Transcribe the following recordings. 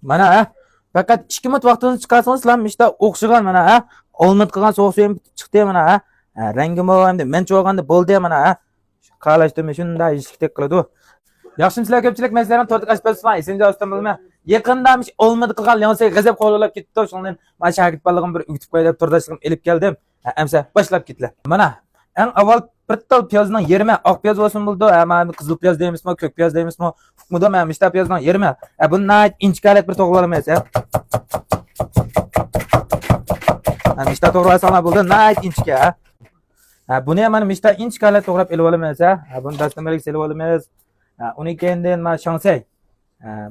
Mana ha. Fakat 2 minut vaqtingizni chiqarsangiz ham ishda o'xshagan mana ha. Olmid qilgan so'q suyim chiqdi mana ha. Rangim bo'lganda men cho'g'anda bo'ldi mana ha. Qalashdim shunday ishikdek qiladi. Yaxshimsizlar ko'pchilik men sizlarni to'rt qashpasman. Esimda ustam bilma. Yaqindamış olmadı qilgan Leonsa g'azab qo'llab ketdi. Shundan men shagird ballig'im bir o'tib qo'yib turdashim elib keldim. Amsa boshlab ketdilar. Mana eng avval bir tal piyozning yerimi oq piyoz bo'lsin bo'ldi. Ama qizil piyoz deymizmi, ko'k piyoz deymizmi? Hukmida men ishta piyozning yerimi. Bundan inchkalik bir to'g'rilamaysiz. Ishta to'g'rilasanlar bo'ldi. Nayt inchka. Buni ham men ishta inchkalik to'g'rab elib olamaysiz. Buni dastamalik selib olamiz. Uni keyin men shansay.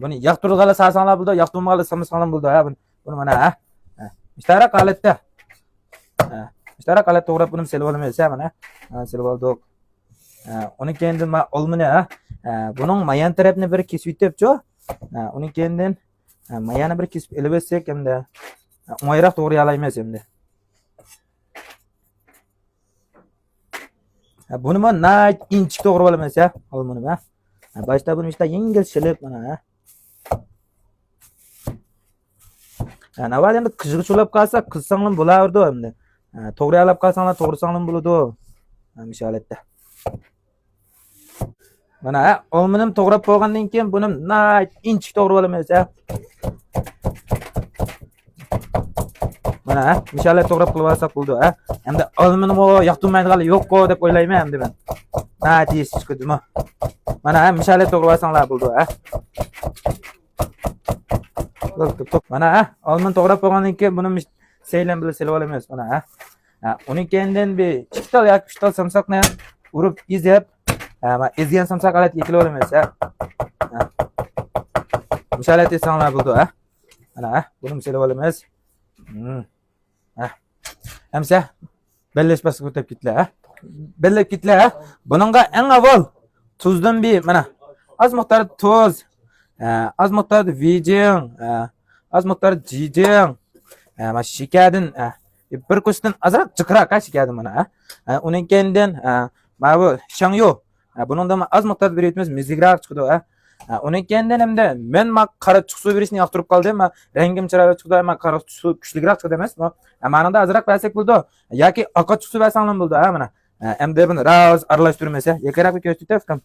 Buni yaqturg'ala sarsanlar bo'ldi, yaqturmag'ala samsanlar bo'ldi. Buni mana ishtara qalatda. İşte qalat to'g'rab buni selib olamiz mana. Selib oldik. Uni keyin men olmini buning mayan tarafini bir kesib o'tibchi. Uni keyin mayani bir kesib elib olsak hamda o'ngayroq to'g'ri yalaymiz endi. Buni men nayt inchik to'g'ri olamiz olmini men. Başta buni işte yengil shilib mana. Avval endi qizg'i chulab qolsa qilsanglar bo'lardi endi. To'g'ri yalab qolsanglar to'g'ri sanglar bo'ladi. O'sha holatda. Mana olminim to'g'rab qo'ygandan keyin buni nayt inchik to'g'ri olamiz Mana mishalar to'g'rab qilib olsak bo'ldi Endi olminim o yoqtirmaydiganlar yo'q-ku deb o'ylayman endi men. Nayt yesh chiqdimi? Mana mishalar to'g'rab olsanglar bo'ldi Mana olmin to'g'rab qo'ygandan keyin buni seylan bilan selib olamiz mana Uni keyin bir chiqtal yoki 3 tal samsoqni urib ezib, ezgan samsoq alat yekilib olamiz Mishalar desanglar bo'ldi Mana buni selib olamiz. Hamsa bellashmasga o'tib ketdilar Bellab ketdilar Buningga eng avval tuzdan bir mana az miqdorda tuz, az miqdorda vijing, az miqdorda jijing, mana shakardan bir kuchdan azroq jiqroq shakardan mana. Uning keyin mana bu shangyo. Buningdan az miqdorda beryapmiz, mizligroq chiqdi Uning keyin hamda men qora suv berishni yoqtirib qoldim. Rangim chiroyli chiqdi, men qora suv kuchliroq chiqdi emasmi? Meningda azroq bersak bo'ldi yoki oq suv bersanglar bo'ldi mana. Endi buni roz aralashtirmasa, yakaraq ko'rsatib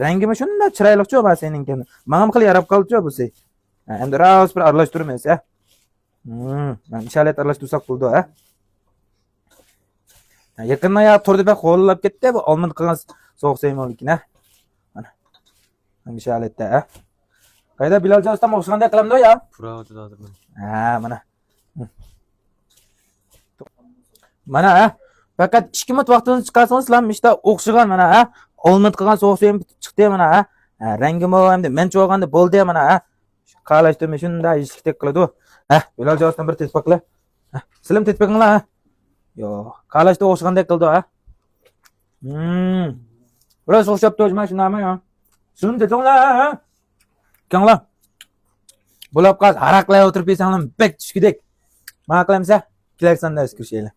Rangim shunday chiroyli-ku va seninki. Men ham qilib yarab qoldi-ku bu sey. Endi roz bir aralashtiramiz Men inshallah aralashtirsak bo'ldi Yaqindan ya turdi qo'llab ketdi bu olmid qilgan so'q seymonlikni Mana. Inshallah Qayda Biloljon ustam o'xshaganda qilamdi ya? Pura o'tida hozirman. Mana. Mana Fakat 2 minut vaqtingizni chiqarsangiz ham ishda o'xshagan mana olmid qilgan so'q suyim chiqdi mana Rangim bo'lganda men cho'g'anda bo'ldi mana Qalashdim shunday ishikdek qiladi. Biloljon ustam bir tespaqlar. Silim tespaqinglar Yo, qalashda o'xshagandek qildi Biroz o'xshab turibman shundaymi yo? Shuni dedinglar Kanglar. Bo'lib qaz haraqlay o'tirib yesanglar bek tushgidek. Mana qilamsa, kelarsanlar iskirishinglar.